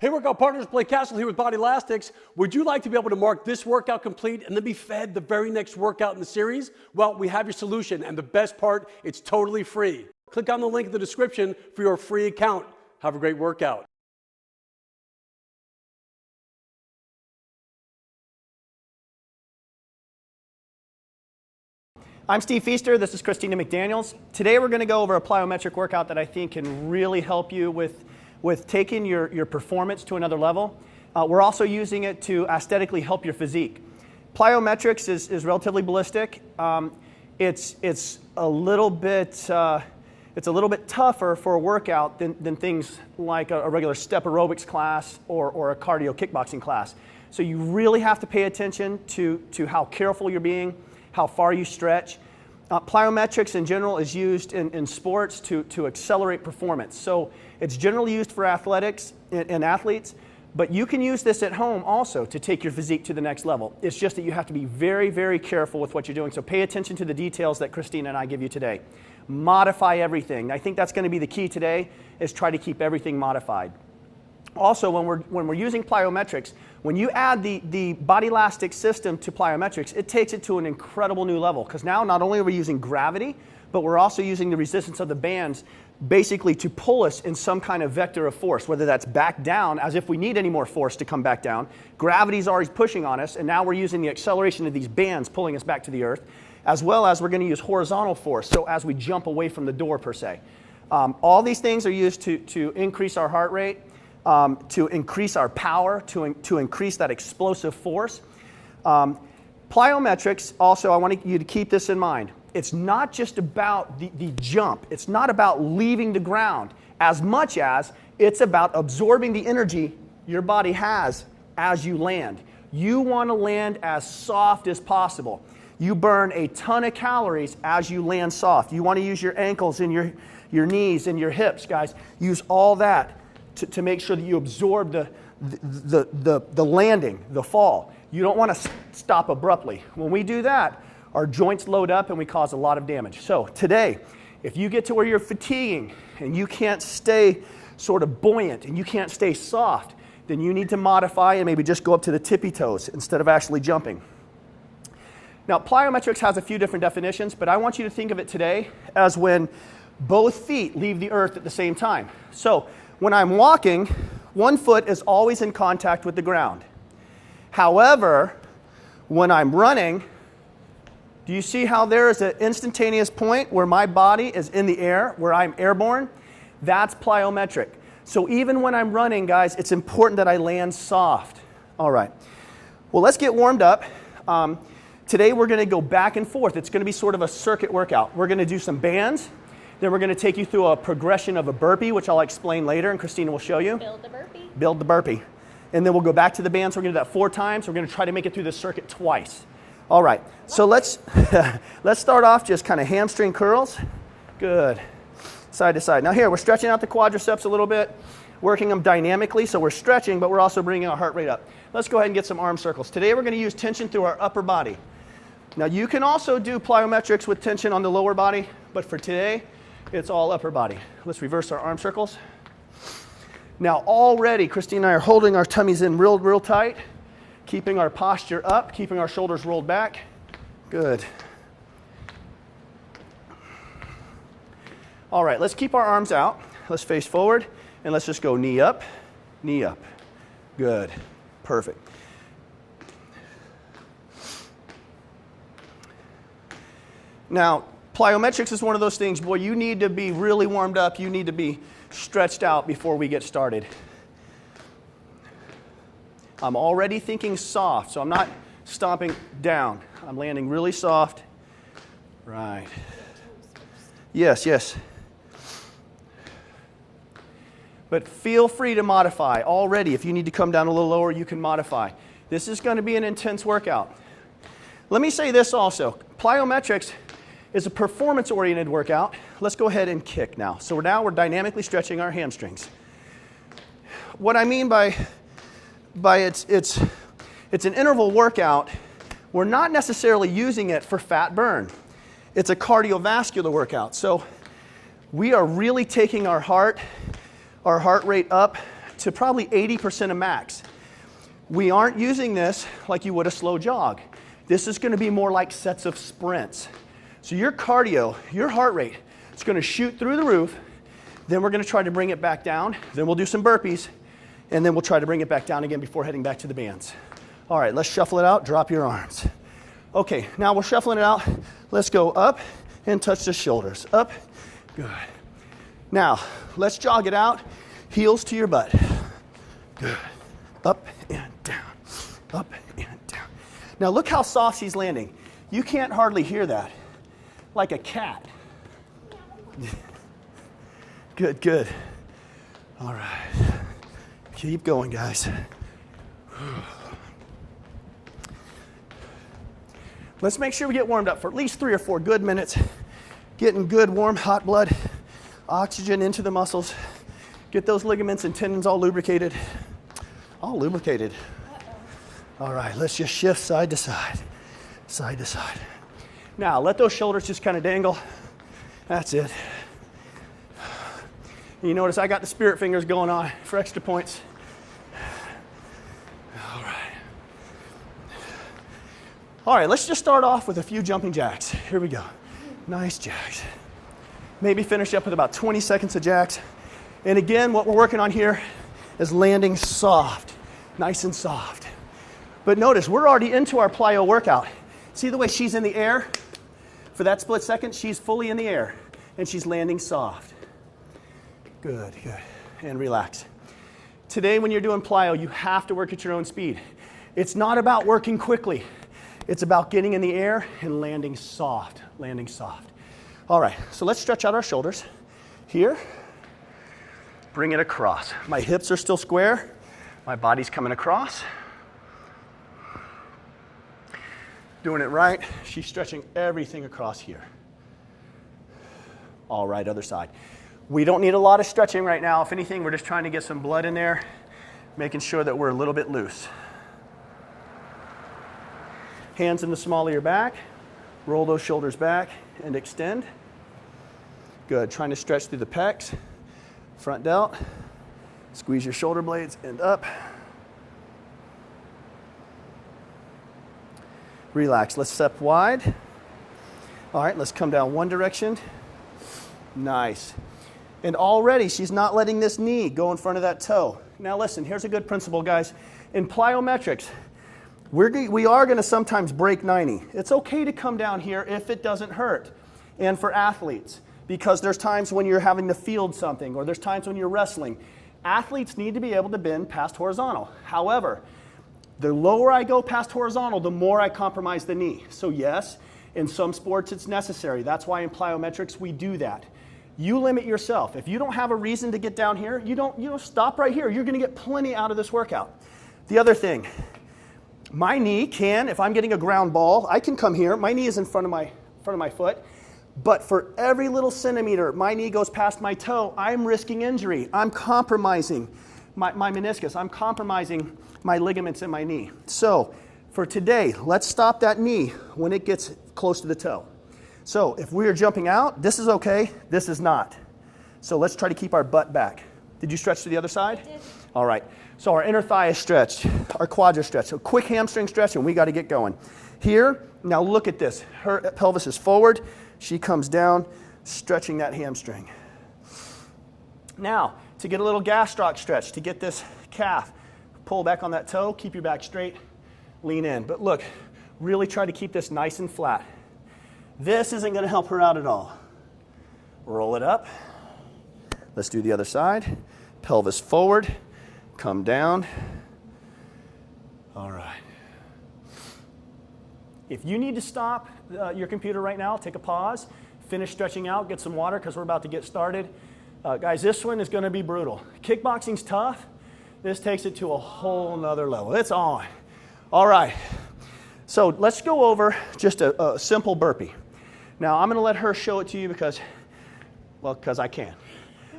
Hey workout partners, Blake Kassel here with Bodylastics. Would you like to be able to mark this workout complete and then be fed the very next workout in the series? Well, we have your solution, and the best part, it's totally free. Click on the link in the description for your free account. Have a great workout. I'm Steve Feaster, this is Christina McDaniels. Today we're going to go over a plyometric workout that I think can really help you with taking your performance to another level. We're also using it to aesthetically help your physique. Plyometrics is relatively ballistic. It's a little bit tougher for a workout than things like a regular step aerobics class or a cardio kickboxing class. So you really have to pay attention to how careful you're being, how far you stretch. Plyometrics in general is used in sports to accelerate performance. So it's generally used for athletics and athletes, but you can use this at home also to take your physique to the next level. It's just that you have to be very, very careful with what you're doing. So pay attention to the details that Christina and I give you today. Modify everything. I think that's going to be the key today, is try to keep everything modified. Also, when we're using plyometrics, when you add the Bodylastics system to plyometrics, it takes it to an incredible new level, because now not only are we using gravity, but we're also using the resistance of the bands basically to pull us in some kind of vector of force, whether that's back down, as if we need any more force to come back down. Gravity's already pushing on us, and now we're using the acceleration of these bands pulling us back to the earth, as well as we're going to use horizontal force, so as we jump away from the door per se. All these things are used to increase our heart rate, to increase our power, to increase that explosive force. Plyometrics, also, I want you to keep this in mind. It's not just about the jump. It's not about leaving the ground as much as it's about absorbing the energy your body has as you land. You want to land as soft as possible. You burn a ton of calories as you land soft. You want to use your ankles and your knees and your hips, guys. Use all that to make sure that you absorb the landing, the fall. You don't want to stop abruptly. When we do that, our joints load up and we cause a lot of damage. So today, if you get to where you're fatiguing and you can't stay sort of buoyant and you can't stay soft, then you need to modify and maybe just go up to the tippy toes instead of actually jumping. Now, plyometrics has a few different definitions, but I want you to think of it today as when both feet leave the earth at the same time. So when I'm walking, one foot is always in contact with the ground. However, when I'm running, do you see how there is an instantaneous point where my body is in the air, where I'm airborne? That's plyometric. So even when I'm running, guys, it's important that I land soft. All right. Well, let's get warmed up. Today we're going to go back and forth. It's going to be sort of a circuit workout. We're going to do some bands. Then we're going to take you through a progression of a burpee, which I'll explain later, and Christina will show you. Build the burpee. Build the burpee. And then we'll go back to the bands. We're going to do that 4 times. We're going to try to make it through the circuit twice. All right. So let's start off just kind of hamstring curls. Good. Side to side. Now here, we're stretching out the quadriceps a little bit, working them dynamically. So we're stretching, but we're also bringing our heart rate up. Let's go ahead and get some arm circles. Today we're going to use tension through our upper body. Now you can also do plyometrics with tension on the lower body, but for today, it's all upper body. Let's reverse our arm circles. Now already, Christine and I are holding our tummies in real tight, keeping our posture up, keeping our shoulders rolled back. Good. All right, let's keep our arms out. Let's face forward, and let's just go knee up, knee up. Good. Perfect. Now, plyometrics is one of those things, boy, you need to be really warmed up. You need to be stretched out before we get started. I'm already thinking soft, so I'm not stomping down. I'm landing really soft. Right. Yes, yes. But feel free to modify already. If you need to come down a little lower, you can modify. This is going to be an intense workout. Let me say this also. Plyometrics is a performance-oriented workout. Let's go ahead and kick now. So now we're dynamically stretching our hamstrings. What I mean by it's an interval workout, we're not necessarily using it for fat burn. It's a cardiovascular workout. So we are really taking our heart rate up to probably 80% of max. We aren't using this like you would a slow jog. This is going to be more like sets of sprints. So your cardio, your heart rate, is going to shoot through the roof. Then we're going to try to bring it back down. Then we'll do some burpees. And then we'll try to bring it back down again before heading back to the bands. All right, let's shuffle it out. Drop your arms. Okay, now we're shuffling it out. Let's go up and touch the shoulders. Up. Good. Now, let's jog it out. Heels to your butt. Good. Up and down. Up and down. Now look how soft she's landing. You can't hardly hear that. Like a cat. Good, good. All right. Keep going, guys. Let's make sure we get warmed up for at least 3 or 4 good minutes. Getting good, warm, hot blood, oxygen into the muscles. Get those ligaments and tendons all lubricated. All lubricated. All right, let's just shift side to side. Side to side. Now, let those shoulders just kind of dangle. That's it. You notice I got the spirit fingers going on for extra points. All right. All right, let's just start off with a few jumping jacks. Here we go. Nice jacks. Maybe finish up with about 20 seconds of jacks. And again, what we're working on here is landing soft, nice and soft. But notice, we're already into our plyo workout. See the way she's in the air? For that split second, she's fully in the air, and she's landing soft. Good, good. And relax. Today, when you're doing plyo, you have to work at your own speed. It's not about working quickly. It's about getting in the air and landing soft, landing soft. All right, so let's stretch out our shoulders. Here, bring it across. My hips are still square. My body's coming across. Doing it right. She's stretching everything across here. All right, other side. We don't need a lot of stretching right now. If anything, we're just trying to get some blood in there, making sure that we're a little bit loose. Hands in the small of your back. Roll those shoulders back and extend. Good. Trying to stretch through the pecs. Front delt. Squeeze your shoulder blades and up. Relax. Let's step wide. All right, let's come down one direction. Nice. And already she's not letting this knee go in front of that toe. Now listen, here's a good principle, guys. In plyometrics, we are going to sometimes break 90. It's okay to come down here if it doesn't hurt. And for athletes, because there's times when you're having to field something, or there's times when you're wrestling. Athletes need to be able to bend past horizontal. However, the lower I go past horizontal, the more I compromise the knee. So yes, in some sports it's necessary. That's why in plyometrics we do that. You limit yourself. If you don't have a reason to get down here, you don't stop right here. You're going to get plenty out of this workout. The other thing, my knee can, if I'm getting a ground ball, I can come here. My knee is in front of my foot. But for every little centimeter my knee goes past my toe, I'm risking injury. I'm compromising my meniscus. I'm compromising my ligaments in my knee. So for today, let's stop that knee when it gets close to the toe. So if we are jumping out, this is okay, this is not. So let's try to keep our butt back. Did you stretch to the other side? I did. All right. So our inner thigh is stretched, our quads are stretched. So quick hamstring stretch and we got to get going. Here, now look at this. Her pelvis is forward. She comes down, stretching that hamstring. Now, to get a little gastroc stretch, to get this calf, pull back on that toe, keep your back straight, lean in. But look, really try to keep this nice and flat. This isn't going to help her out at all. Roll it up. Let's do the other side. Pelvis forward, come down. All right. If you need to stop your computer right now, take a pause, finish stretching out, get some water because we're about to get started. Guys, this one is going to be brutal. Kickboxing's tough. This takes it to a whole nother level. It's on. All right. So let's go over just a simple burpee. Now, I'm going to let her show it to you because I can.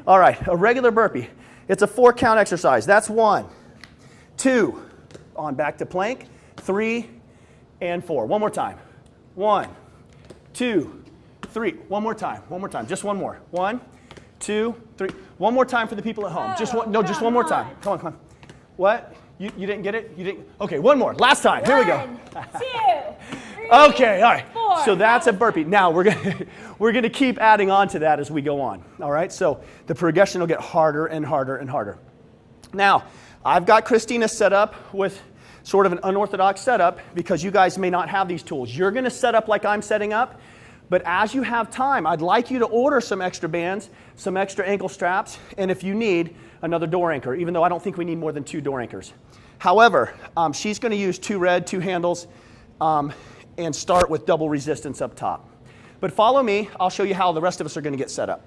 All right, a regular burpee. It's a 4-count exercise. That's 1, 2, on back to plank, 3, and 4. One more time. 1, 2, 3. One more time. Just one more. 1, 2, 3. One more time for the people at home. Just one more time. Come on, come on. What? You didn't get it? You didn't? Okay, one more. Last time. Here we go. 1, 2, 3, okay, all right. 4. So that's a burpee. Now we're gonna keep adding on to that as we go on. All right. So the progression will get harder and harder and harder. Now I've got Christina set up with sort of an unorthodox setup because you guys may not have these tools. You're gonna set up like I'm setting up. But as you have time, I'd like you to order some extra bands, some extra ankle straps, and if you need, another door anchor, even though I don't think we need more than 2 door anchors. However, she's going to use 2 red, 2 handles, and start with double resistance up top. But follow me. I'll show you how the rest of us are going to get set up.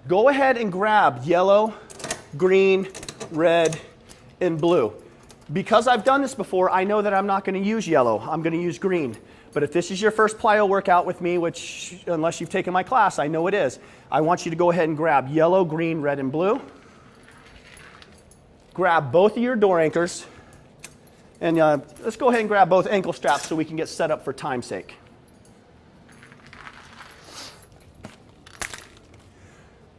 Go ahead and grab yellow, green, red, and blue. Because I've done this before, I know that I'm not going to use yellow. I'm going to use green. But if this is your first plyo workout with me, which unless you've taken my class, I know it is, I want you to go ahead and grab yellow, green, red, and blue. Grab both of your door anchors. And let's go ahead and grab both ankle straps so we can get set up for time's sake.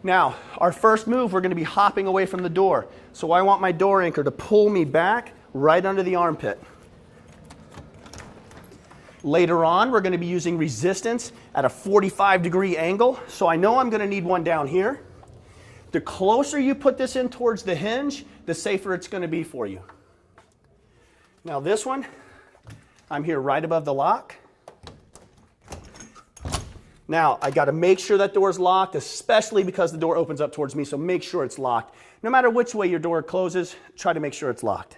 Now, our first move, we're going to be hopping away from the door. So I want my door anchor to pull me back right under the armpit. Later on, we're going to be using resistance at a 45-degree angle. So I know I'm going to need one down here. The closer you put this in towards the hinge, the safer it's going to be for you. Now this one, I'm here right above the lock. Now, I got to make sure that door's locked, especially because the door opens up towards me, so make sure it's locked. No matter which way your door closes, try to make sure it's locked.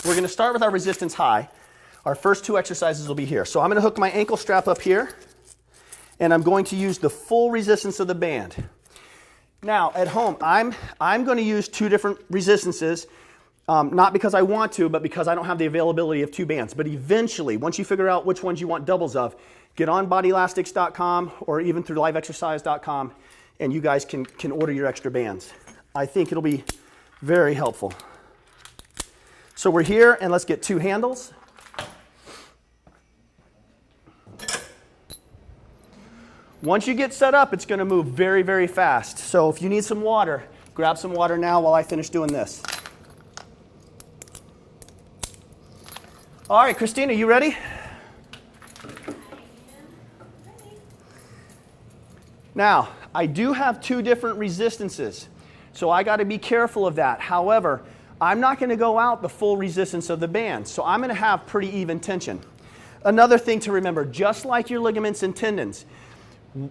We're going to start with our resistance high. Our first 2 exercises will be here. So I'm going to hook my ankle strap up here, and I'm going to use the full resistance of the band. Now, at home, I'm going to use 2 different resistances. Not because I want to, but because I don't have the availability of 2 bands. But eventually, once you figure out which ones you want doubles of, get on Bodylastics.com or even through liveexercise.com, and you guys can order your extra bands. I think it'll be very helpful. So we're here, and let's get 2 handles. Once you get set up, it's going to move very, very fast. So if you need some water, grab some water now while I finish doing this. All right, Christina, you ready? Now, I do have 2 different resistances, so I got to be careful of that. However, I'm not going to go out the full resistance of the band, so I'm going to have pretty even tension. Another thing to remember, just like your ligaments and tendons,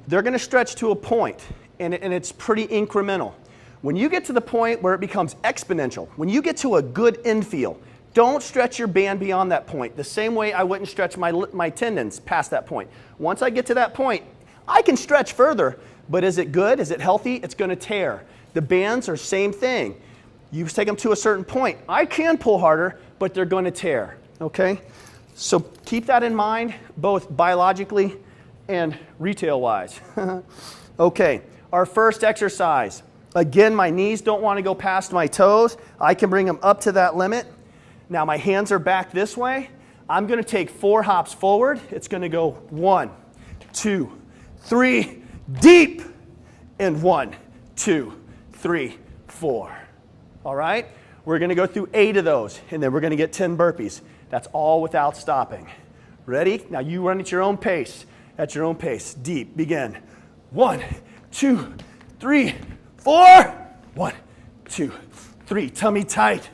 they're going to stretch to a point, and it's pretty incremental. When you get to the point where it becomes exponential, when you get to a good infeel, don't stretch your band beyond that point. The same way I wouldn't stretch my tendons past that point. Once I get to that point, I can stretch further, but is it good? Is it healthy? It's going to tear. The bands are same thing. You take them to a certain point. I can pull harder, but they're going to tear. Okay? So keep that in mind, both biologically and retail-wise. Okay, our first exercise. Again, my knees don't want to go past my toes. I can bring them up to that limit. Now my hands are back this way. I'm going to take 4 hops forward. It's going to go 1, 2, 3, deep, and 1, 2, 3, 4. All right? We're going to go through 8 of those, and then we're going to get 10 burpees. That's all without stopping. Ready? Now you run at your own pace. At your own pace. Deep. Begin. 1, 2, 3, 4. 1, 2, 3. Tummy tight.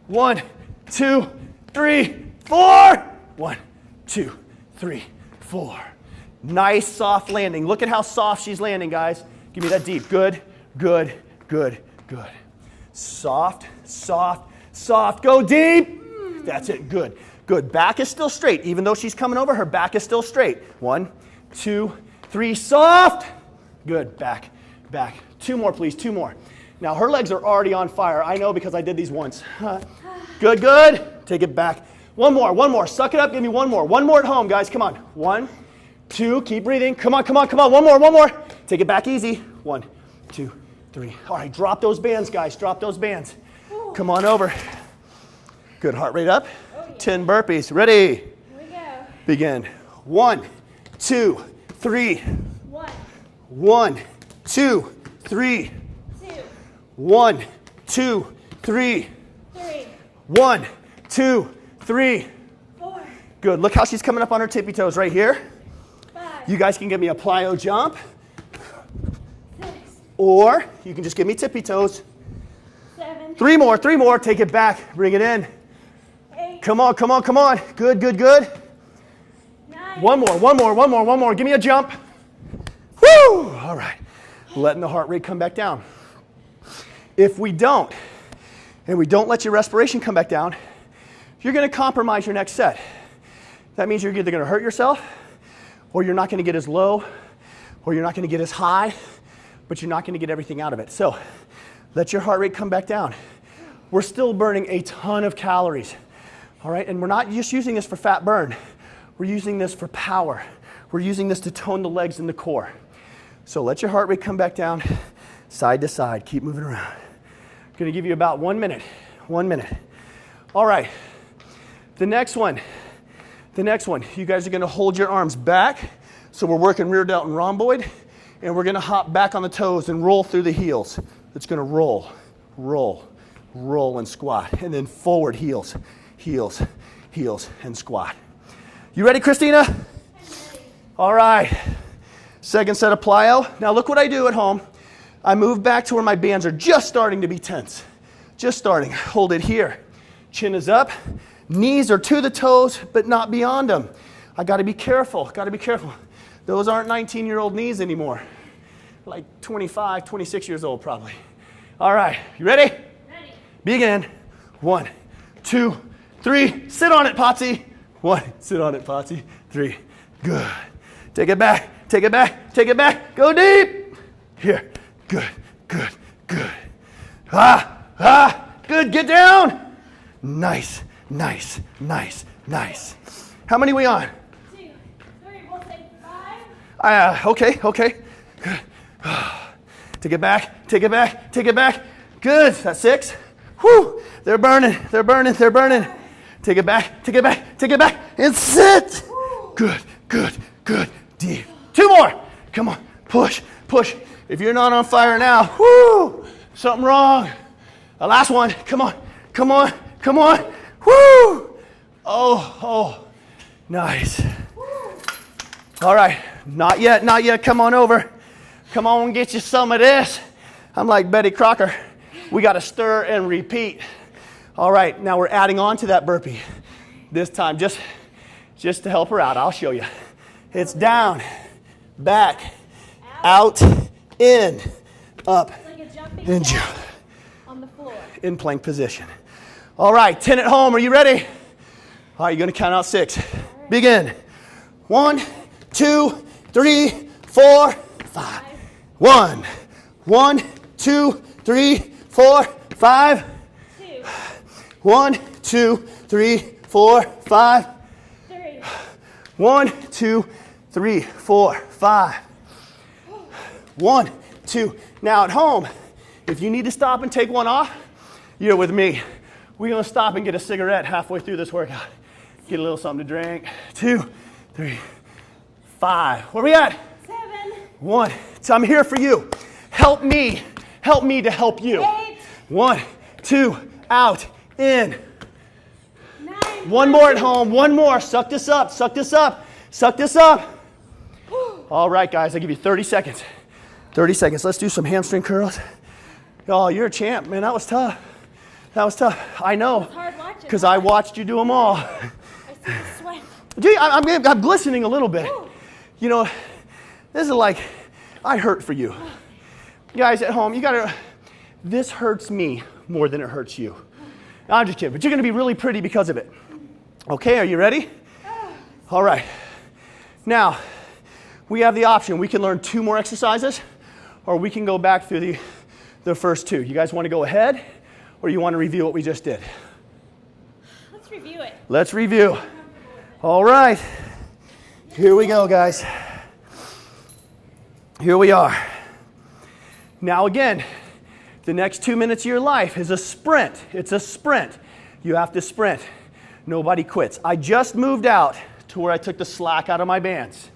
1, 2, 3, 4. 1, 2, 3, 4. Nice soft landing. Look at how soft she's landing, guys. Give me that deep. Good, good, good, good. Soft, soft, soft. Go deep. That's it. Good, good. Back is still straight. Even though she's coming over, her back is still straight. 1, 2, 3. Soft. Good. Back, back. 2 more, please. 2 more. Now, her legs are already on fire. I know because I did these once. Good, good. Take it back. 1 more, 1 more. Suck it up. Give me 1 more. 1 more at home, guys. Come on. 1, 2. Keep breathing. Come on, come on, come on. 1 more, 1 more. Take it back easy. 1, 2, 3. All right, drop those bands, guys. Drop those bands. Come on over. Good. Heart rate up. 10 burpees. Ready? Here we go. Begin. 1, 2, 3. 1, 1, 2, 3. 2, 1, 2, 3. 3, 1, 2, 3. 4, Good. Look how she's coming up on her tippy toes right here. 5, You guys can give me a plyo jump, 6, or you can just give me tippy toes. 7, 3 more, 3 more. Take it back. Bring it in. 8, Come on, come on, come on. Good, good, good. 9, 1 more, 1 more, 1 more, 1 more. Give me a jump. Woo! All right. Letting the heart rate come back down. If we don't, and we don't let your respiration come back down, you're going to compromise your next set. That means you're either going to hurt yourself, or you're not going to get as low, or you're not going to get as high, but you're not going to get everything out of it. So let your heart rate come back down. We're still burning a ton of calories. All right, and we're not just using this for fat burn. We're using this for power. We're using this to tone the legs and the core. So let your heart rate come back down, side to side. Keep moving around. I'm going to give you about 1 minute. 1 minute. All right. The next one. You guys are going to hold your arms back. So we're working rear delt and rhomboid. And we're going to hop back on the toes and roll through the heels. It's going to roll, roll, roll, and squat. And then forward heels, heels, heels, and squat. You ready, Christina? I'm ready. All right. Second set of plyo. Now look what I do at home. I move back to where my bands are just starting to be tense. Just starting. Hold it here. Chin is up. Knees are to the toes, but not beyond them. I got to be careful. Got to be careful. Those aren't 19-year-old knees anymore. Like 25, 26 years old probably. All right. You ready? Ready. Begin. 1, 2, 3. Sit on it, Potsy. 1. Sit on it, Potsy. 3. Good. Take it back. Take it back. Take it back. Go deep. Here. Good. Good. Good. Good. Get down. Nice. Nice. Nice. Nice. How many we on? 2, 3, we'll say 5. Okay. Okay. Good. Take it back. Take it back. Take it back. Good. That's 6. Whew. They're burning. They're burning. They're burning. Take it back. Take it back. Take it back. And sit. Good. Good. Good. Deep. 2 more. Come on. Push. Push. If you're not on fire now, whoo, something wrong. The last one. Come on. Come on. Come on. Whoo. Oh. Nice. All right. Not yet. Not yet. Come on over. Come on and get you some of this. I'm like Betty Crocker. We got to stir and repeat. All right. Now we're adding on to that burpee. This time, just to help her out, I'll show you. It's down, back, out, in, up, It's like a jumping and jack jump. on the floor. In plank position. All right, 10 at home. Are you ready? All right, you're going to count out 6. Begin. 1, 2, 3, 4, 5. 1, 1, 2, 3, 4, 5. 2, 1, 2, 3, 4, 5. 3, 1, 2, 3, 4, 5. 1, 2. Now at home, if you need to stop and take one off, you're with me. We're going to stop and get a cigarette halfway through this workout. Get a little something to drink. 2, 3, 5. Where we at? 7, 1. So I'm here for you. Help me. Help me to help you. 8, 1, 2, out, in. 9, 1 more at home. 1 more. Suck this up. Suck this up. Suck this up. All right, guys. I'll give you 30 seconds. 30 seconds. Let's do some hamstring curls. Oh, you're a champ, man. That was tough. That was tough. I know. It's hard watching. Because I watched you do them all. I see the sweat. Gee, I'm glistening a little bit. You know, this is like, I hurt for you. Guys at home, you gotta, this hurts me more than it hurts you. I'm just kidding, but you're gonna be really pretty because of it. Okay, are you ready? All right. Now, we have the option. We can learn 2 more exercises, or we can go back through the first 2. You guys wanna go ahead, or you wanna review what we just did? Let's review it. Let's review. All right. Here we go, guys. Here we are. Now again, the next 2 minutes of your life is a sprint. It's a sprint. You have to sprint. Nobody quits. I just moved out to to where I took the slack out of my bands.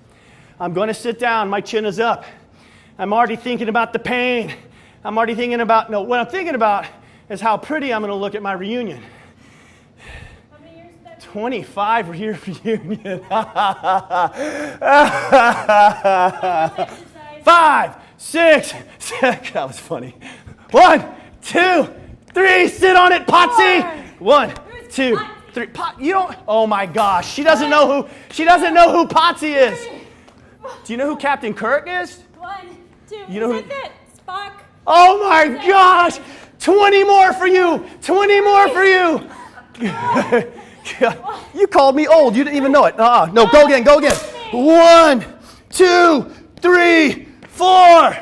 I'm going to sit down. My chin is up. I'm already thinking about the pain. I'm already thinking about, no, what I'm thinking about is how pretty I'm going to look at my reunion. How many years is that? 25 year reunion. 5, 6, 7. That was funny. 1, 2, 3. Sit on it, Potsy. 1, 2, 3. You don't. Oh my gosh. She doesn't know who. She doesn't know who Potsy is. Do you know who Captain Kirk is? 1, 2. You know who? That's it. Spock. Oh my gosh. 20 more for you. 20 more for you. You called me old. You didn't even know it. No, go again. Go again. 1, 2, 3, 4.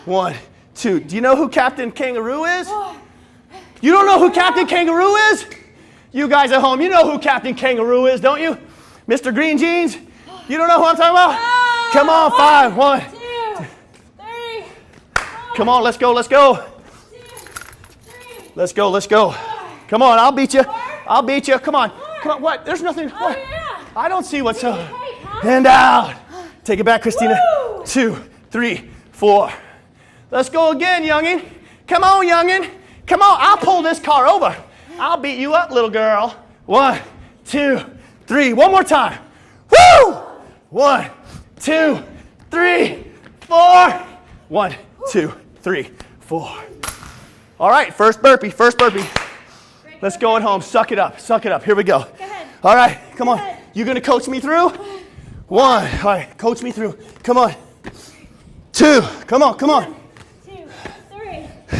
1, 2. Do you know who Captain Kangaroo is? You don't know who Captain Kangaroo is? You guys at home, you know who Captain Kangaroo is, don't you? Mr. Green Jeans? You don't know who I'm talking about? Come on, 5, 1. 2, 3. Come on, let's go, let's go. 2, 3. Let's go, let's go. Come on, I'll beat you. I'll beat you. Come on. Come on, what? There's nothing. Oh, What? yeah. I don't see what's up. Great, huh? And out. Take it back, Christina. Woo! 2, 3, 4. Let's go again, youngin'. Come on, youngin'. Come on, I'll pull this car over. I'll beat you up, little girl. 1, 2, 3. One more time. Woo! 1, 2, 3, 4. 1, 2, 3, 4. All right, first burpee, first burpee. Let's go at home. Suck it up, suck it up. Here we go. Go ahead. All right, come on. Go ahead. You gonna coach me through? 1. All right, coach me through. Come on. 2. Come on, come on. 2, 3, 3.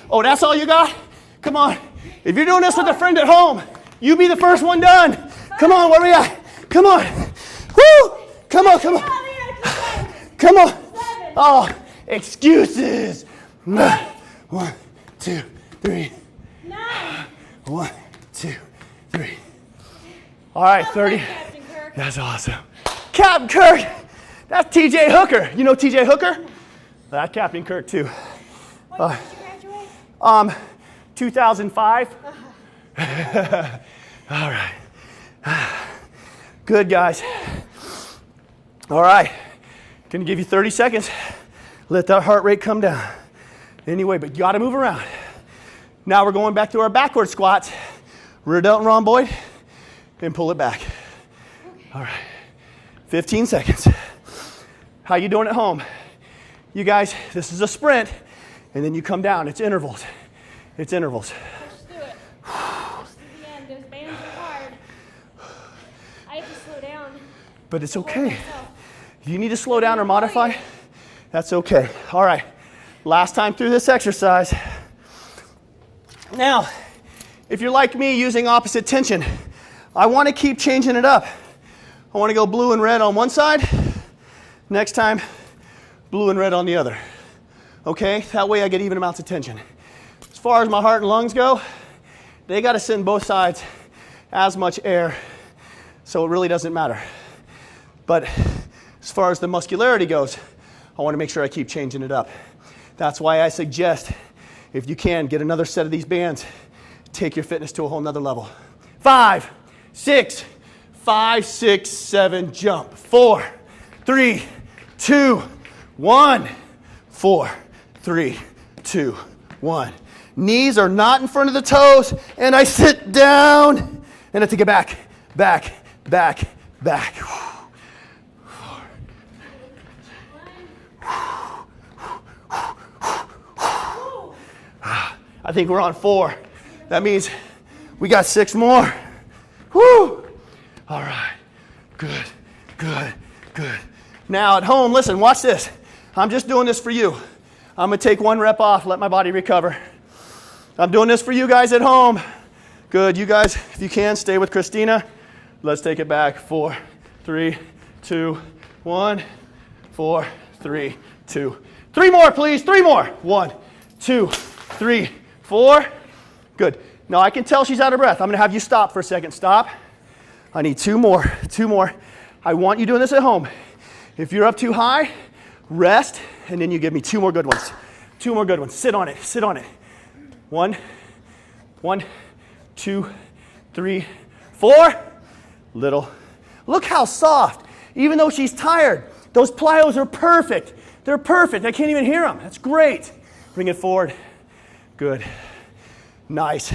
Oh, that's all you got? Come on. If you're doing this with a friend at home, you be the first one done. Come on, where we at? Come on. Woo! Come on, come on. Come on. 7. Oh, excuses. 1, 2, 3. 9. 1, 2, 3. All right, 30. Captain Kirk. That's awesome. Captain Kirk. That's TJ Hooker. You know TJ Hooker? That's Captain Kirk too. When did you graduate? 2005. All right. Good, guys. All right. Gonna give you 30 seconds. Let that heart rate come down. Anyway, but you gotta move around. Now we're going back to our backward squats. Rear delt and rhomboid, and pull it back. All right. 15 seconds. How you doing at home? You guys, this is a sprint, and then you come down. It's intervals. It's intervals. Let's do it. Push to the end. Those bands are hard. I have to slow down. But it's Hold okay. myself. You need to slow down or modify? That's okay. All right. Last time through this exercise. Now, if you're like me using opposite tension, I want to keep changing it up. I want to go blue and red on one side. Next time, blue and red on the other. Okay? That way I get even amounts of tension. As far as my heart and lungs go, they got to send both sides as much air, so it really doesn't matter. But as far as the muscularity goes, I want to make sure I keep changing it up. That's why I suggest, if you can, get another set of these bands. Take your fitness to a whole nother level. 5, 6, 5, 6, 7, jump. 4, 3, 2, 1. 4, 3, 2, 1. Knees are not in front of the toes, and I sit down, and I take it back, back, back, back. I think we're on 4. That means we got 6 more. Woo! All right. Good, good, good. Now at home, listen, watch this. I'm just doing this for you. I'm going to take 1 rep off, let my body recover. I'm doing this for you guys at home. Good. You guys, if you can, stay with Christina. Let's take it back. 4, 3, 2, 1. 4, 3, 2. 3 more, please. 3 more. 1, 2, 3, 4. Good. Now I can tell she's out of breath. I'm going to have you stop for a second. Stop. I need 2 more. 2 more. I want you doing this at home. If you're up too high, rest, and then you give me 2 more good ones. 2 more good ones. Sit on it. Sit on it. 1, 2, 3, 4. Little. Look how soft. Even though she's tired, those plyos are perfect. They're perfect. I can't even hear them. That's great. Bring it forward. Good. Nice.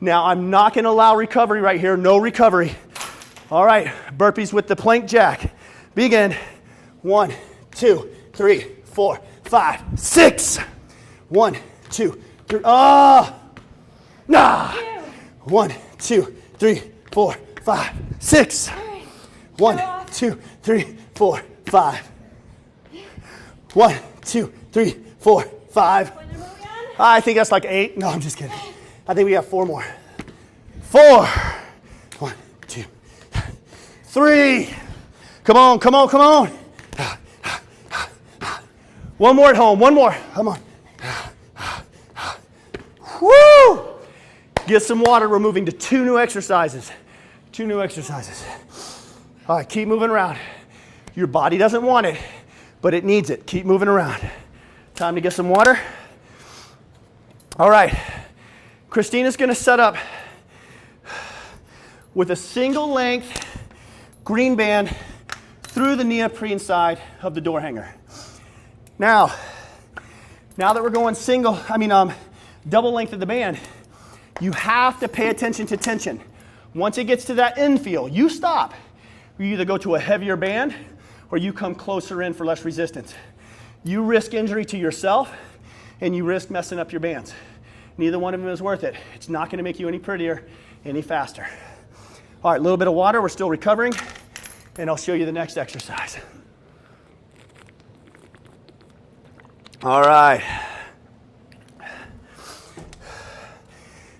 Now, I'm not going to allow recovery right here. No recovery. All right. Burpees with the plank jack. Begin. 1, 2, 3, 4, 5, 6. 1, 2, 3. Ah! Nah! 1, 2, 3, 4, 5, 6. 1, 2, 3, 4, 5. 1, 2, 3, 4, 5. I think that's like 8. No, I'm just kidding. I think we have 4 more. 4. 1, 2, 3. Come on, come on, come on. One more at home. One more. Come on. Woo! Get some water. We're moving to 2 new exercises. 2 new exercises. All right, keep moving around. Your body doesn't want it, but it needs it. Keep moving around. Time to get some water. All right. Christina's going to set up with a single length green band through the neoprene side of the door hanger. Now that we're going double length of the band, you have to pay attention to tension. Once it gets to that infield, you stop. You either go to a heavier band or you come closer in for less resistance. You risk injury to yourself and you risk messing up your bands. Neither one of them is worth it. It's not going to make you any prettier, any faster. All right, a little bit of water. We're still recovering, and I'll show you the next exercise. All right.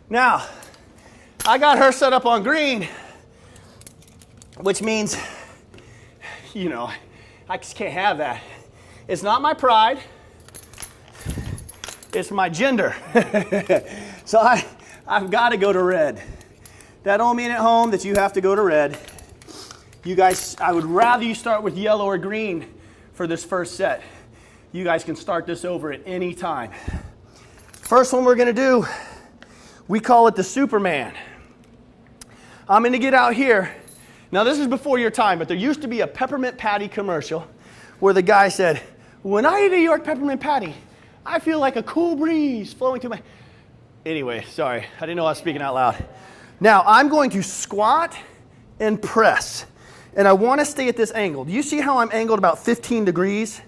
Now, I got her set up on green, which means, I just can't have that. It's not my pride. It's my gender. So I've got to go to red. That don't mean at home that you have to go to red. You guys, I would rather you start with yellow or green for this first set. You guys can start this over at any time. First one we're going to do, we call it the Superman. I'm going to get out here. Now this is before your time, but there used to be a peppermint patty commercial where the guy said, when I eat a York peppermint patty, I feel like a cool breeze flowing through my... Anyway, sorry. I didn't know I was speaking out loud. Now, I'm going to squat and press. And I want to stay at this angle. Do you see how I'm angled about 15 degrees?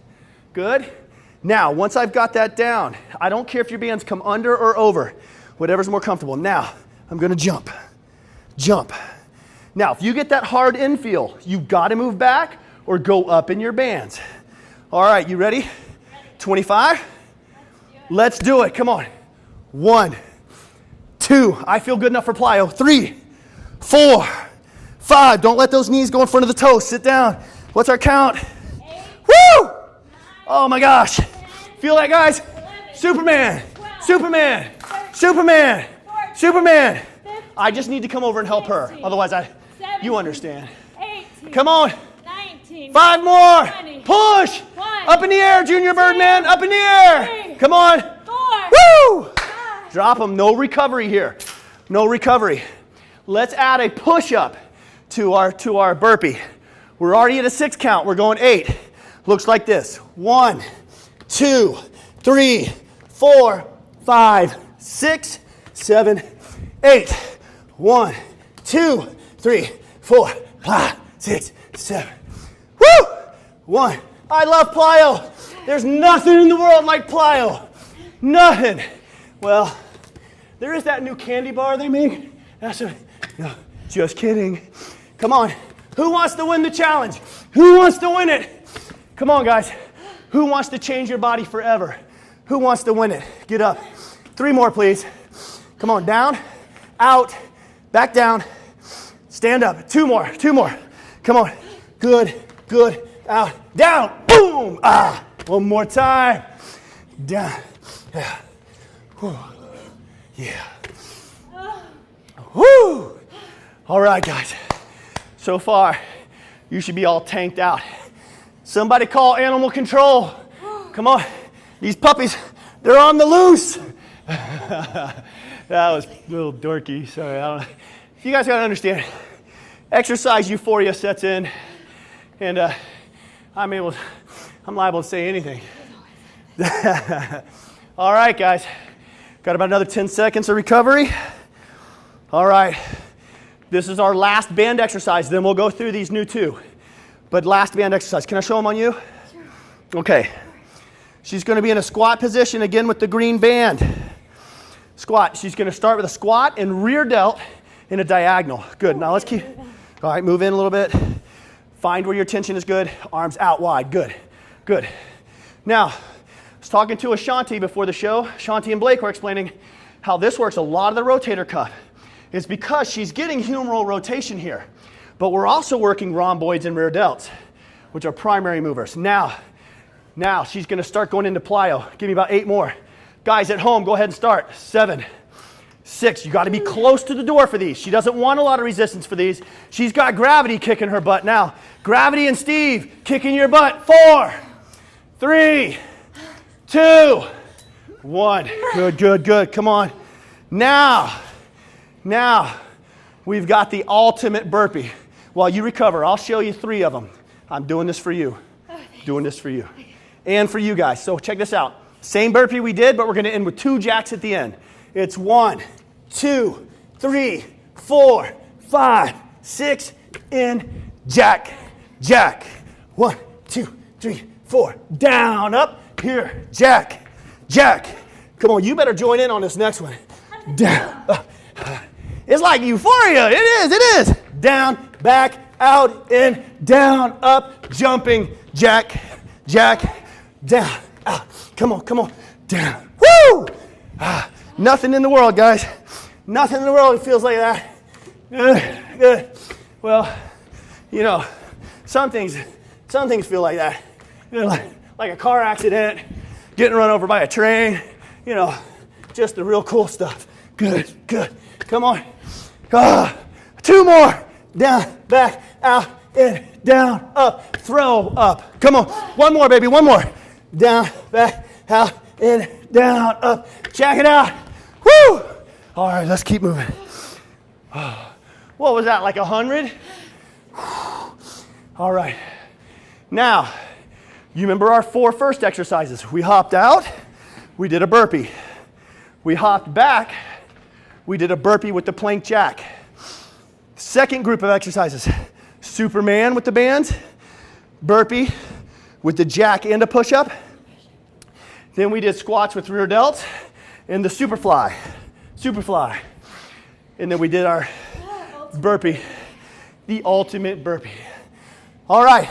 Good. Now, once I've got that down, I don't care if your bands come under or over. Whatever's more comfortable. Now, I'm going to jump. Jump. Now, if you get that hard infield, you've got to move back or go up in your bands. All right, you ready? 25? Let's do it. Come on. 1, 2. I feel good enough for plyo. 3, 4, 5. Don't let those knees go in front of the toes. Sit down. What's our count? 8. Woo! 9. Oh my gosh. 10. Feel that, guys? 11. Superman. 12. Superman. 13. Superman. 14. Superman. 15. I just need to come over and help her. 16. Otherwise, 17. you understand. 18. Come on. 19. 5 more. 20. Push. 1. Up in the air, Junior 2. Birdman. Up in the air. 3. Come on. 4. Woo! 5. Drop them. No recovery here. No recovery. Let's add a push-up to our burpee. We're already at a 6 count. We're going 8. Looks like this. 1, 2, 3, 4, 5, 6, 7, 8. 1, 2, 3, 4, 5, 6, 7. Woo! 1. I love plyo. There's nothing in the world like plyo. Nothing. Well, there is that new candy bar they make. No, just kidding. Come on. Who wants to win the challenge? Who wants to win it? Come on, guys. Who wants to change your body forever? Who wants to win it? Get up. 3 more, please. Come on, down, out, back down, stand up. 2 more, 2 more. Come on. Good, good, out, down, boom. Ah, 1 more time. Down. Yeah. Whew. Yeah. Woo! All right, guys. So far, you should be all tanked out. Somebody call animal control. Come on. These puppies, they're on the loose. That was a little dorky. Sorry. You guys got to understand, exercise euphoria sets in, and I'm liable to say anything. All right, guys. Got about another 10 seconds of recovery. All right. This is our last band exercise. Then we'll go through these new 2. But last band exercise. Can I show them on you? Sure. Okay. She's going to be in a squat position again with the green band. Squat. She's going to start with a squat and rear delt in a diagonal. Good. Now let's keep. All right, move in a little bit. Find where your tension is good. Arms out wide. Good. Good. Now, I was talking to Ashanti before the show. Ashanti and Blake were explaining how this works a lot of the rotator cuff. It's because she's getting humeral rotation here. But we're also working rhomboids and rear delts, which are primary movers. Now she's going to start going into plyo. Give me about 8 more. Guys at home, go ahead and start. 7, 6. You got to be close to the door for these. She doesn't want a lot of resistance for these. She's got gravity kicking her butt now. Gravity and Steve kicking your butt. 4, 3, 2, 1. Good, good, good. Come on. Now, we've got the ultimate burpee. While you recover, I'll show you 3 of them. I'm doing this for you. Doing this for you. And for you guys. So check this out. Same burpee we did, but we're going to end with 2 jacks at the end. It's 1, 2, 3, 4, 5, 6, in, jack, jack. 1, 2, 3, 4. Down, up, here, jack, jack. Come on, you better join in on this next one. Down, up. It's like euphoria. It is. Down, back, out, in, down, up, jumping, jack, jack, down, out. Come on, down. Woo! Nothing in the world, guys. Nothing in the world feels like that. Good. Well, you know, some things feel like that. You know, like a car accident, getting run over by a train, you know, just the real cool stuff. Good. Come on. 2 more. Down, back, out, in, down, up, throw, up. Come on. 1 more, baby. 1 more. Down, back, out, in, down, up. Jack it out. Woo! All right, let's keep moving. What was that, like 100? All right. Now, you remember our 4 first exercises. We hopped out. We did a burpee. We hopped back. We did a burpee with the plank jack. Second group of exercises, Superman with the bands, burpee with the jack and a push-up. Then we did squats with rear delts and the superfly. And then we did our burpee, the ultimate burpee. All right,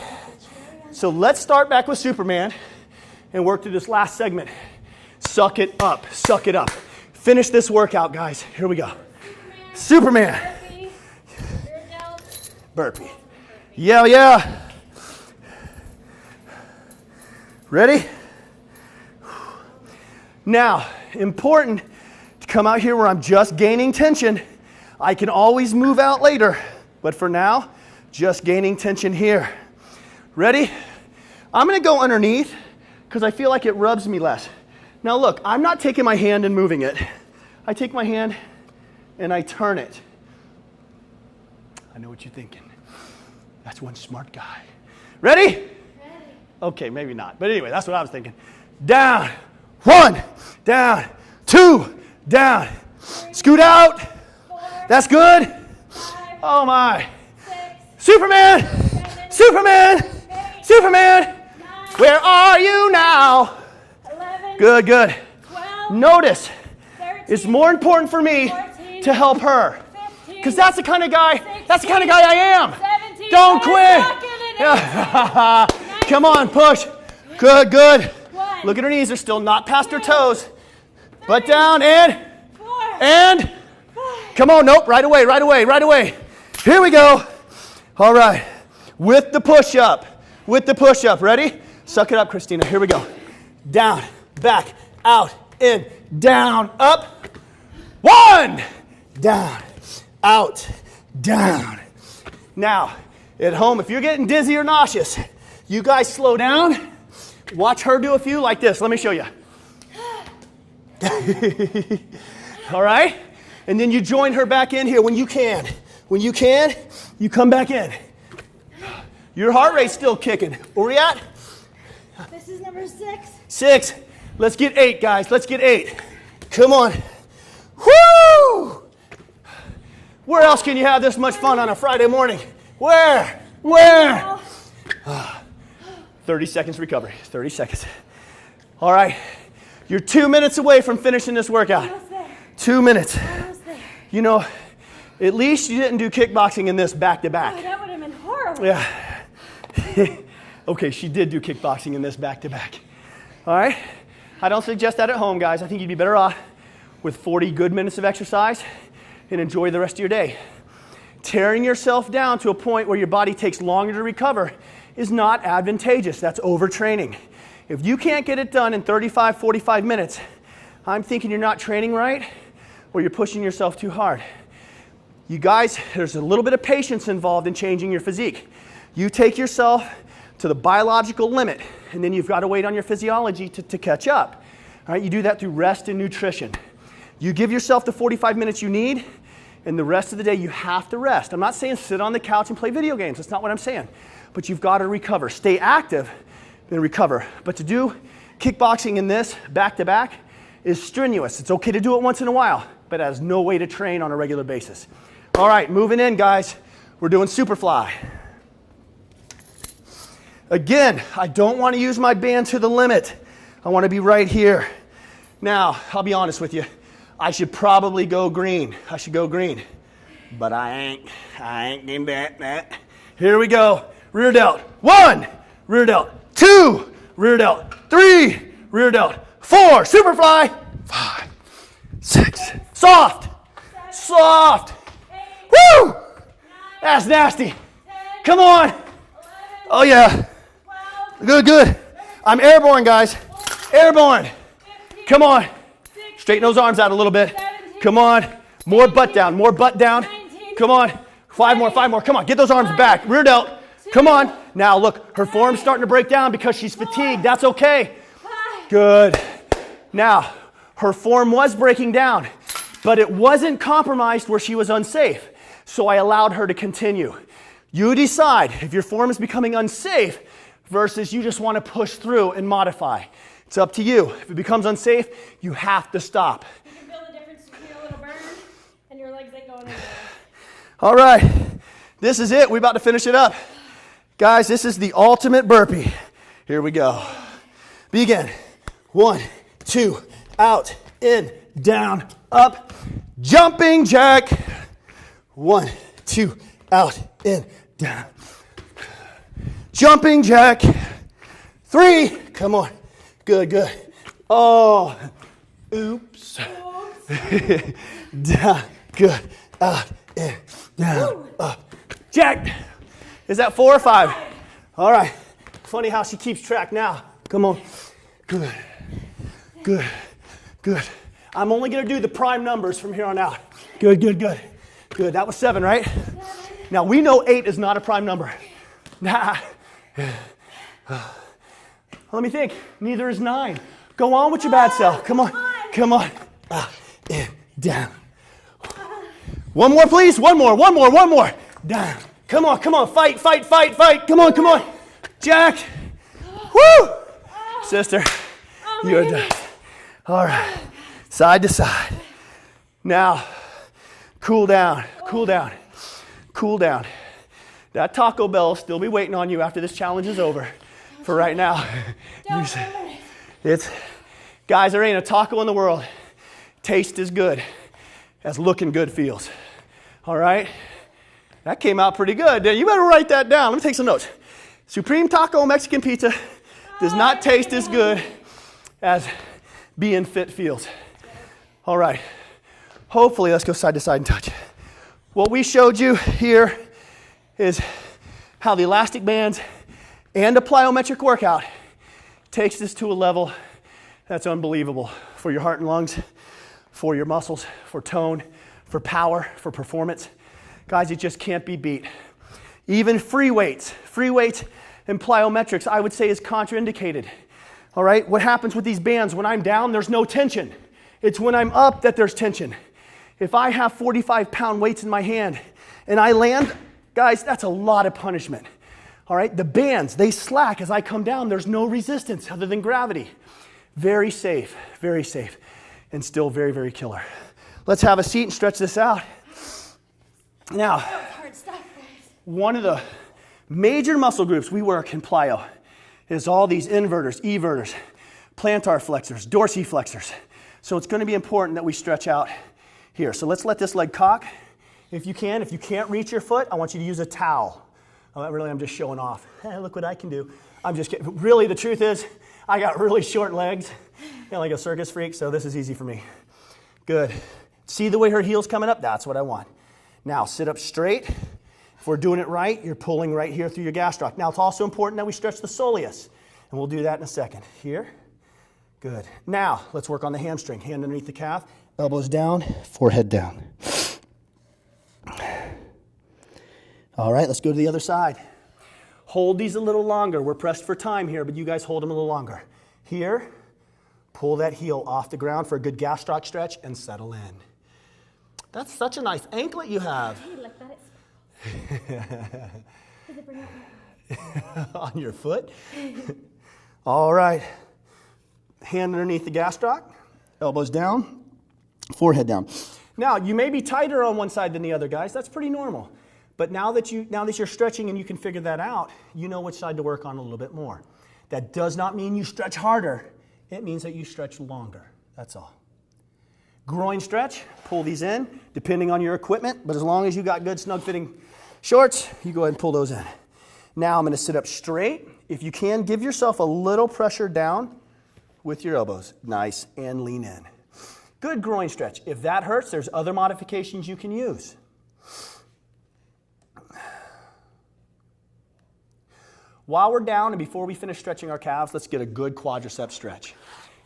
so let's start back with Superman and work through this last segment. Suck it up. Finish this workout, guys. Here we go. Superman. Burpee. Yeah. Ready? Now, important to come out here where I'm just gaining tension. I can always move out later, but for now, just gaining tension here. Ready? I'm going to go underneath because I feel like it rubs me less. Now look, I'm not taking my hand and moving it. I take my hand and I turn it. I know what you're thinking. That's one smart guy. Ready? Okay, maybe not. But anyway, that's what I was thinking. Down. 1. Down. 2. Down. Scoot out. 4. That's good. 5. Oh my. 6. Superman. 7. Superman. 8. Superman. 9. Where are you now? 11. Good. 12. Notice, 13. it's more important for me 14. to help her. 15. Because that's the kind of guy, 16. I am. 17. Don't quit. It. Come on, push. Good. 1. Look at her knees. They're still not past her toes. Butt down and 4. come on. Nope. Right away. Here we go. All right. With the push-up. Ready? Suck it up, Christina. Here we go. Down, back, out, in, down, up. 1. Down, out, down. Now, at home, if you're getting dizzy or nauseous, you guys slow down. Watch her do a few like this. Let me show you. All right? And then you join her back in here when you can. When you can, you come back in. Your heart rate's still kicking. Where we at? This is number 6. 6. Let's get 8, guys. Let's get 8. Come on. Woo! Where else can you have this much fun on a Friday morning? Where? 30 seconds recovery. 30 seconds. All right. You're 2 minutes away from finishing this workout. Almost there. 2 minutes. Almost there. You know, at least you didn't do kickboxing in this back to Oh, back. that would have been horrible. Yeah. Okay, she did do kickboxing in this back to back. All right. I don't suggest that at home, guys. I think you'd be better off with 40 good minutes of exercise and enjoy the rest of your day. Tearing yourself down to a point where your body takes longer to recover is not advantageous. That's overtraining. If you can't get it done in 35, 45 minutes, I'm thinking you're not training right or you're pushing yourself too hard. You guys, there's a little bit of patience involved in changing your physique. You take yourself to the biological limit, and then you've got to wait on your physiology to catch up. All right, you do that through rest and nutrition. You give yourself the 45 minutes you need, and the rest of the day you have to rest. I'm not saying sit on the couch and play video games. That's not what I'm saying. But you've got to recover. Stay active, then recover. But to do kickboxing in this back-to-back is strenuous. It's okay to do it once in a while, but it has no way to train on a regular basis. All right, moving in, guys. We're doing Superfly. Again, I don't want to use my band to the limit. I want to be right here. Now, I'll be honest with you. I should probably go green. I should go green. But I ain't getting that. Here we go. Rear delt. 1. Rear delt. 2. Rear delt. 3. Rear delt. 4. Superfly. 5. 6. Soft. Soft. Woo! That's nasty. Come on. Oh, yeah. Good, good. I'm airborne, guys. Airborne. Come on. Straighten those arms out a little bit. Come on. More butt down. More butt down. Come on. 5 more. 5 more. Come on. Get those arms back. Rear delt. Come on. Now, look. Her form's starting to break down because she's fatigued. That's okay. Good. Now, her form was breaking down, but it wasn't compromised where she was unsafe. So I allowed her to continue. You decide if your form is becoming unsafe versus you just want to push through and modify. It's up to you. If it becomes unsafe, you have to stop. You can feel the difference between a little burn and your legs ain't going anywhere. All right. This is it. We're about to finish it up. Guys, this is the ultimate burpee. Here we go. Begin. 1, 2, out, in, down, up, jumping jack. 1, 2, out, in, down. Jumping jack. 3, come on. Good, good. Oh, oops. Down, good, out, in, down, up. Jack. Is that 4 or 5? All right. Funny how she keeps track now. Come on. Good, good, good. I'm only going to do the prime numbers from here on out. Good, good, good. Good. That was 7, right? 7. Now, we know 8 is not a prime number. Nah. Let me think. Neither is 9. Go on with your bad self. Come on. Come on. In, down. 1 more, please. 1 more. 1 more. 1 more. Down. Come on. Come on. Fight, fight, fight, fight. Come on. Come on. Jack. Woo! Sister, you're done. All right. Side to side. Now, cool down. Cool down. Cool down. That Taco Bell will still be waiting on you after this challenge is over. For right now, guys, there ain't a taco in the world. Taste as good as looking good feels. All right? That came out pretty good. You better write that down. Let me take some notes. Supreme Taco Mexican Pizza does not taste as good as being fit feels. All right. Hopefully, let's go side to side and touch. What we showed you here is how the elastic bands and a plyometric workout takes this to a level that's unbelievable for your heart and lungs, for your muscles, for tone, for power, for performance. Guys, it just can't be beat. Even free weights and plyometrics, I would say, is contraindicated. All right? What happens with these bands? When I'm down, there's no tension. It's when I'm up that there's tension. If I have 45-pound weights in my hand and I land, guys, that's a lot of punishment. All right, the bands, they slack as I come down. There's no resistance other than gravity. Very safe, and still very, very killer. Let's have a seat and stretch this out. Now, Hard stuff, guys. one of the major muscle groups we work in plyo is all these inverters, everters, plantar flexors, dorsiflexors. So it's going to be important that we stretch out here. So let's let this leg cock if you can. If you can't reach your foot, I want you to use a towel. Really, I'm just showing off. Hey, look what I can do. I'm just kidding. Really, the truth is, I got really short legs, like a circus freak, so this is easy for me. Good. See the way her heel's coming up? That's what I want. Now, sit up straight. If we're doing it right, you're pulling right here through your gastroc. Now, it's also important that we stretch the soleus, and we'll do that in a second. Here. Good. Now, let's work on the hamstring. Hand underneath the calf, elbows down, forehead down. All right, let's go to the other side. Hold these a little longer. We're pressed for time here, but you guys hold them a little longer. Here, pull that heel off the ground for a good gastroc stretch and settle in. That's such a nice anklet you have. Hey, look, that it Does it bring out my eyes? On your foot. All right. Hand underneath the gastroc, elbows down, forehead down. Now, you may be tighter on one side than the other, guys. That's pretty normal. But now that you're stretching and you can figure that out, you know which side to work on a little bit more. That does not mean you stretch harder. It means that you stretch longer. That's all. Groin stretch, pull these in, depending on your equipment. But as long as you got good snug-fitting shorts, you go ahead and pull those in. Now I'm going to sit up straight. If you can, give yourself a little pressure down with your elbows. Nice, and lean in. Good groin stretch. If that hurts, there's other modifications you can use. While we're down and before we finish stretching our calves, let's get a good quadricep stretch.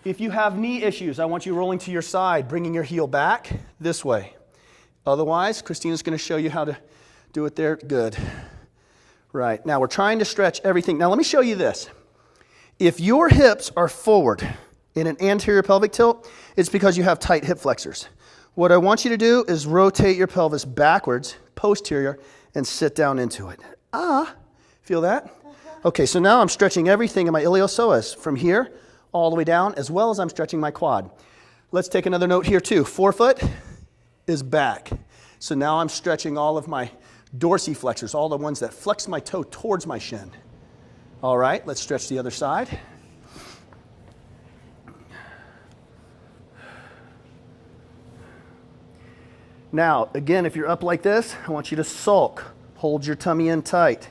If you have knee issues, I want you rolling to your side, bringing your heel back this way. Otherwise, Christina's going to show you how to do it there. Good. Right. Now, we're trying to stretch everything. Now, let me show you this. If your hips are forward in an anterior pelvic tilt, it's because you have tight hip flexors. What I want you to do is rotate your pelvis backwards, posterior, and sit down into it. Feel that? Okay, so now I'm stretching everything in my iliopsoas from here all the way down, as well as I'm stretching my quad. Let's take another note here too. Forefoot is back. So now I'm stretching all of my dorsiflexors, all the ones that flex my toe towards my shin. All right, let's stretch the other side. Now, again, if you're up like this, I want you to sulk. Hold your tummy in tight.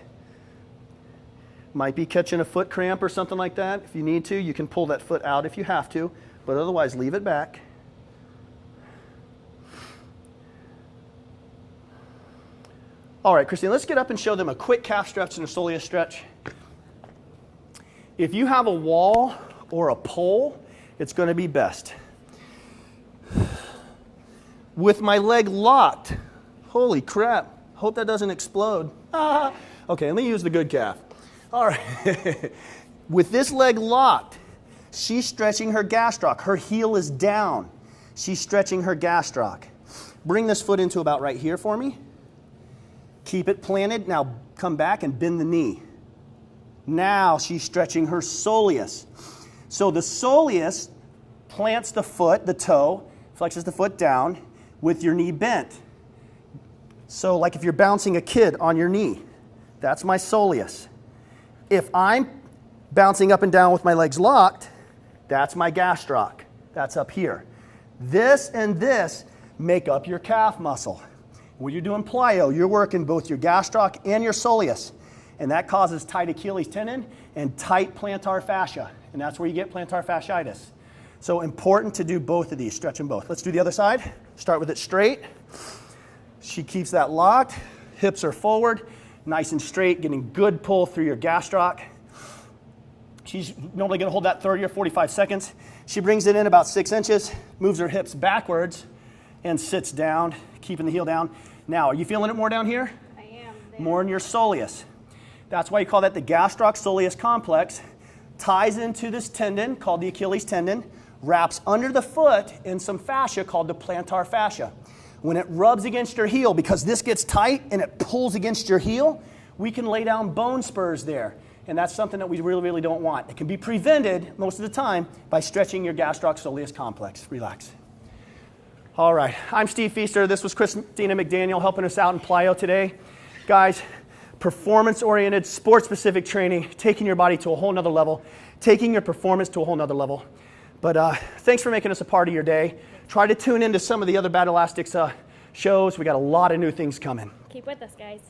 Might be catching a foot cramp or something like that. If you need to, you can pull that foot out if you have to, but otherwise leave it back. All right, Christine, let's get up and show them a quick calf stretch and a soleus stretch. If you have a wall or a pole, it's going to be best. With my leg locked, holy crap, hope that doesn't explode. Okay, let me use the good calf. All right, with this leg locked, she's stretching her gastroc. Her heel is down. She's stretching her gastroc. Bring this foot into about right here for me. Keep it planted. Now come back and bend the knee. Now she's stretching her soleus. So the soleus plants the foot, the toe, flexes the foot down with your knee bent. So like if you're bouncing a kid on your knee, that's my soleus. If I'm bouncing up and down with my legs locked, that's my gastroc. That's up here. This and this make up your calf muscle. When you're doing plyo, you're working both your gastroc and your soleus. And that causes tight Achilles tendon and tight plantar fascia. And that's where you get plantar fasciitis. So important to do both of these, stretch them both. Let's do the other side. Start with it straight. She keeps that locked. Hips are forward. Nice and straight, getting good pull through your gastroc. She's normally going to hold that 30 or 45 seconds. She brings it in about 6 inches, moves her hips backwards, and sits down, keeping the heel down. Now, are you feeling it more down here? I am. There. More in your soleus. That's why you call that the gastroc soleus complex. Ties into this tendon called the Achilles tendon, wraps under the foot in some fascia called the plantar fascia. When it rubs against your heel, because this gets tight and it pulls against your heel, we can lay down bone spurs there. And that's something that we really, really don't want. It can be prevented most of the time by stretching your gastrosoleus complex. Relax. All right, I'm Steve Feaster. This was Christina McDaniel helping us out in Plyo today. Guys, performance-oriented, sport-specific training, taking your body to a whole nother level, taking your performance to a whole nother level. But thanks for making us a part of your day. Try to tune into some of the other Bodylastics shows. We got a lot of new things coming. Keep with us, guys.